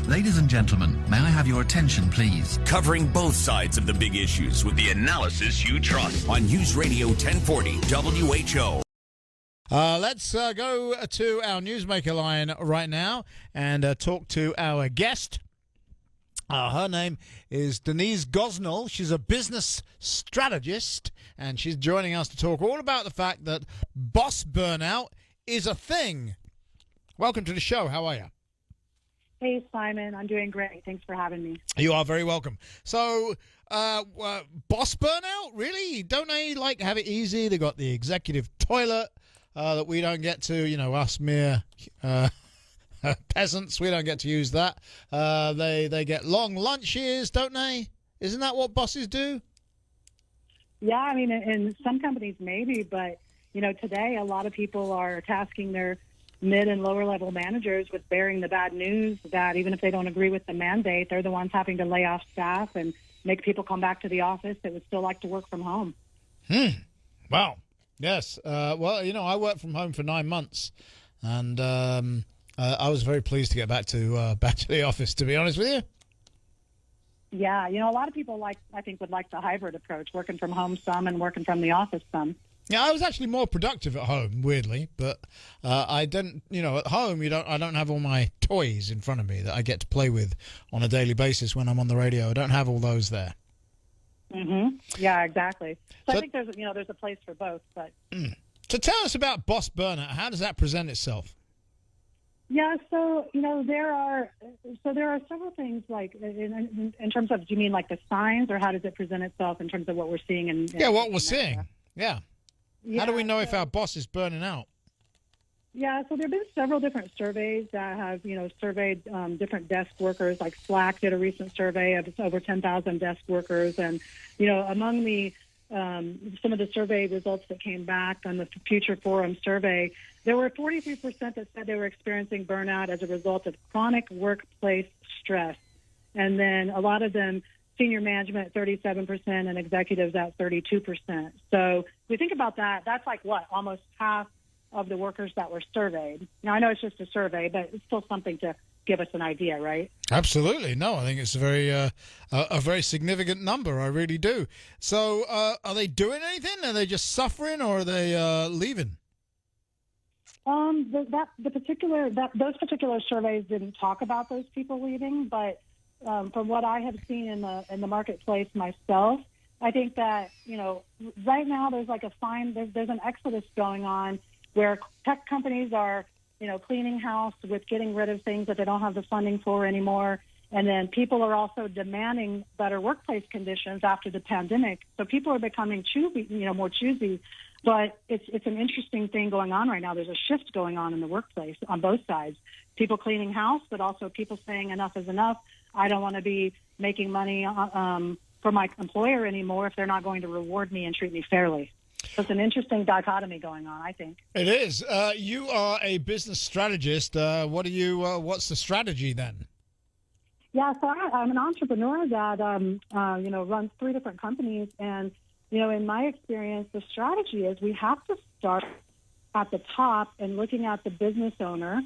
Ladies and gentlemen, may I have your attention, please? Covering both sides of the big issues with the analysis you trust on News Radio 1040 WHO. Let's go to our newsmaker line right now and talk to our guest. Her name is Denise Gosnell. She's a business strategist, and she's joining us to talk all about the fact that boss burnout is a thing. Welcome to the show. How are you? Hey, Simon. I'm doing great. Thanks for having me. You are very welcome. So, boss burnout, really? Don't they like have it easy? They got the executive toilet that we don't get to. You know, us mere peasants, we don't get to use that. They get long lunches, don't they? Isn't that what bosses do? Yeah, I mean, in some companies maybe, but you know, today a lot of people are tasking their mid and lower level managers with bearing the bad news that even if they don't agree with the mandate, they're the ones having to lay off staff and make people come back to the office that would still like to work from home. Wow. Yes. Well, you know, I worked from home for 9 months, and I was very pleased to get back to the office, to be honest with you. Yeah, you know, a lot of people would like the hybrid approach, working from home some and working from the office some. Yeah, I was actually more productive at home, weirdly, but I didn't. You know, at home I don't have all my toys in front of me that I get to play with on a daily basis when I'm on the radio. I don't have all those there. Mm-hmm. Yeah, exactly. So I think there's a place for both. But So tell us about boss burnout. How does that present itself? Yeah, so you know there are several things like in terms of, do you mean like the signs, or how does it present itself in terms of what we're seeing? What we're seeing. Yeah. How do we know if our boss is burning out? Yeah, so there have been several different surveys that have, surveyed different desk workers. Like Slack did a recent survey of over 10,000 desk workers. And, among the some of the survey results that came back on the Future Forum survey, there were 43% that said they were experiencing burnout as a result of chronic workplace stress. And then a lot of them, senior management, 37%, and executives at 32%. So we think about that. That's like what? Almost half of the workers that were surveyed. Now, I know it's just a survey, but it's still something to give us an idea, right? Absolutely. No, I think it's a very significant number. I really do. So are they doing anything? Are they just suffering, or are they leaving? Those particular surveys didn't talk about those people leaving, but from what I have seen in the marketplace myself, I think that right now there's like there's an exodus going on where tech companies are cleaning house with getting rid of things that they don't have the funding for anymore, and then people are also demanding better workplace conditions after the pandemic. So people are becoming more choosy. But it's an interesting thing going on right now. There's a shift going on in the workplace on both sides. People cleaning house, but also people saying enough is enough. I don't want to be making money for my employer anymore if they're not going to reward me and treat me fairly. So it's an interesting dichotomy going on, I think. It is. You are a business strategist. What's the strategy then? Yeah, so I'm an entrepreneur that runs 3 different companies, and in my experience, the strategy is we have to start at the top and looking at the business owner.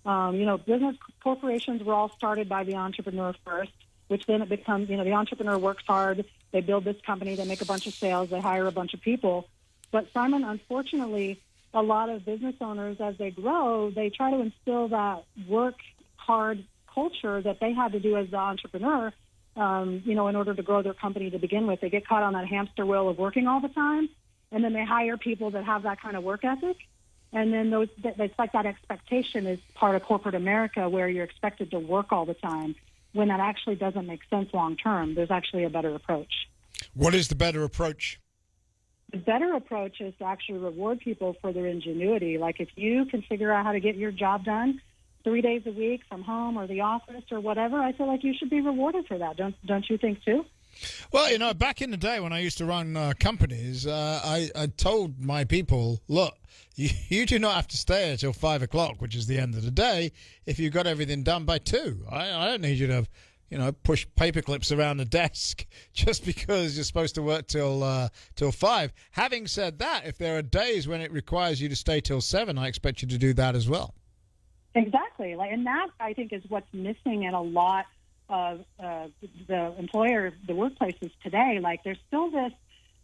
Business corporations were all started by the entrepreneur first, which then it becomes, the entrepreneur works hard, they build this company, they make a bunch of sales, they hire a bunch of people. But Simon, unfortunately, a lot of business owners, as they grow, they try to instill that work hard culture that they had to do as the entrepreneur, in order to grow their company to begin with. They get caught on that hamster wheel of working all the time, and then they hire people that have that kind of work ethic. And then it's like that expectation is part of corporate America, where you're expected to work all the time, when that actually doesn't make sense long term. There's actually a better approach. What is the better approach? The better approach is to actually reward people for their ingenuity. Like if you can figure out how to get your job done 3 days a week from home or the office or whatever, I feel like you should be rewarded for that. Don't you think too? Well, back in the day when I used to run companies, I told my people, look, you do not have to stay until 5 o'clock, which is the end of the day, if you've got everything done by 2. I don't need you to, push paper clips around the desk just because you're supposed to work till 5. Having said that, if there are days when it requires you to stay till 7, I expect you to do that as well. Exactly. And that, I think, is what's missing in a lot of the workplaces today. There's still this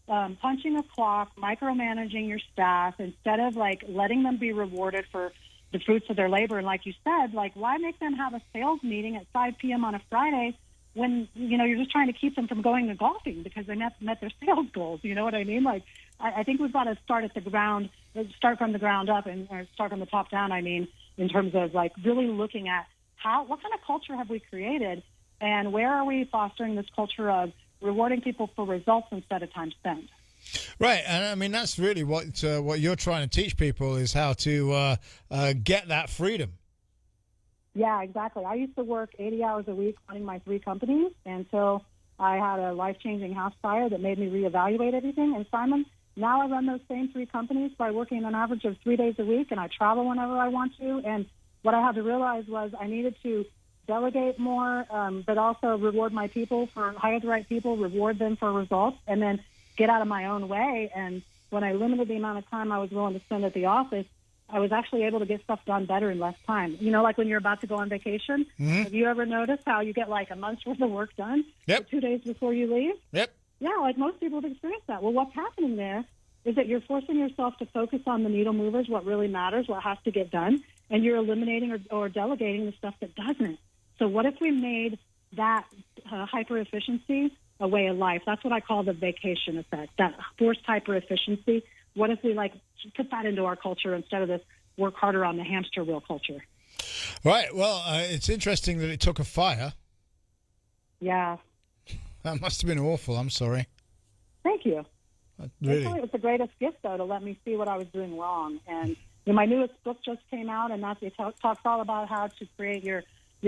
punching a clock, micromanaging your staff instead of letting them be rewarded for the fruits of their labor. And like you said, why make them have a sales meeting at 5 p.m. on a Friday when, you're just trying to keep them from going to golfing because they met their sales goals? You know what I mean? I think we've got to start from the ground up or start from the top down, in terms of really looking at what kind of culture have we created and where are we fostering this culture of rewarding people for results instead of time spent. Right, and that's really what you're trying to teach people is how to get that freedom. Yeah, exactly. I used to work 80 hours a week running my 3 companies until I had a life-changing house fire that made me reevaluate everything. And Simon, now I run those same 3 companies by working an average of 3 days a week, and I travel whenever I want to. And what I had to realize was I needed to delegate more, but also reward my people hire the right people, reward them for results, and then get out of my own way. And when I limited the amount of time I was willing to spend at the office, I was actually able to get stuff done better in less time. Like when you're about to go on vacation, have you ever noticed how you get a month's worth of work done 2 days before you leave? Yep. Yeah, most people have experienced that. Well, what's happening there is that you're forcing yourself to focus on the needle movers, what really matters, what has to get done, and you're eliminating or delegating the stuff that doesn't. So what if we made that hyper-efficiency a way of life? That's what I call the vacation effect, that forced hyper-efficiency. What if we put that into our culture instead of this work harder on the hamster wheel culture? Right. Well, it's interesting that it took a fire. Yeah. That must have been awful. I'm sorry. Thank you. Really? It was the greatest gift, though, to let me see what I was doing wrong. And my newest book just came out, and it talks all about how to create your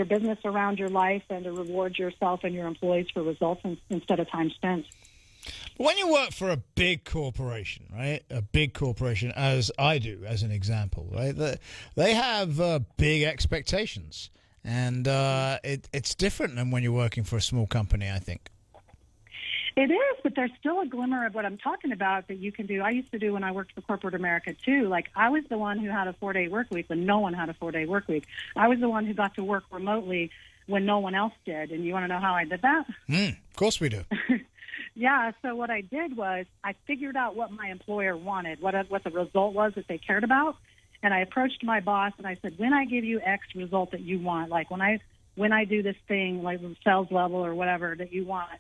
business around your life and to reward yourself and your employees for results instead of time spent. When you work for a big corporation, right? A big corporation, as I do, as an example, right? They have big expectations, and it's different than when you're working for a small company, I think. It is, but there's still a glimmer of what I'm talking about that you can do. I used to do when I worked for corporate America, too. I was the one who had a 4-day work week when no one had a 4-day work week. I was the one who got to work remotely when no one else did. And you want to know how I did that? Of course we do. Yeah, so what I did was I figured out what my employer wanted, what the result was that they cared about, and I approached my boss and I said, when I give you X result that you want, when I do this thing, sales level or whatever that you want,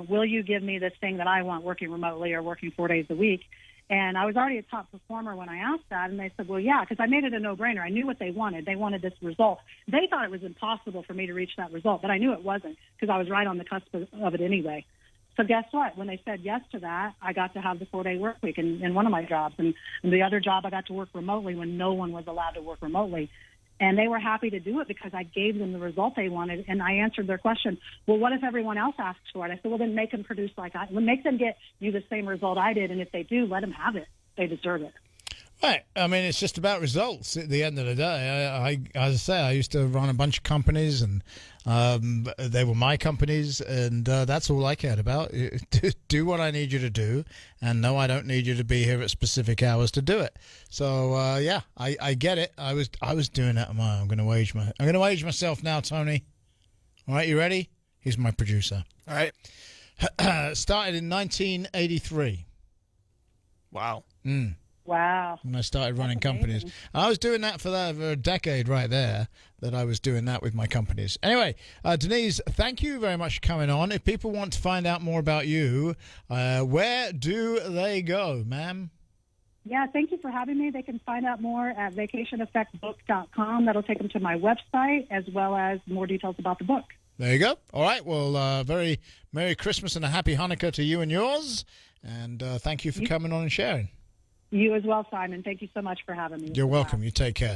will you give me this thing that I want working remotely or working 4 days a week? And I was already a top performer when I asked that, and they said, well, yeah, because I made it a no-brainer. I knew what they wanted. They wanted this result. They thought it was impossible for me to reach that result, but I knew it wasn't because I was right on the cusp of it anyway. So guess what? When they said yes to that, I got to have the 4-day work week in one of my jobs. And the other job, I got to work remotely when no one was allowed to work remotely. And they were happy to do it because I gave them the result they wanted. And I answered their question, well, what if everyone else asks for it? I said, well, then make them produce make them get you the same result I did. And if they do, let them have it. They deserve it. Right. It's just about results at the end of the day. As I say, I used to run a bunch of companies, and they were my companies, and that's all I cared about. Do what I need you to do, and no, I don't need you to be here at specific hours to do it. So I get it. I was doing that. I'm going to age myself now, Tony. All right, you ready? He's my producer. All right. Started in 1983. Wow. Wow. When I started running companies. I was doing that for a decade right there, that I was doing that with my companies. Anyway, Denise, thank you very much for coming on. If people want to find out more about you, where do they go, ma'am? Yeah, thank you for having me. They can find out more at vacationeffectbook.com. That'll take them to my website as well as more details about the book. There you go. All right. Well, very Merry Christmas and a Happy Hanukkah to you and yours. And thank you for coming on and sharing. You as well, Simon. Thank you so much for having me. You're welcome. You take care.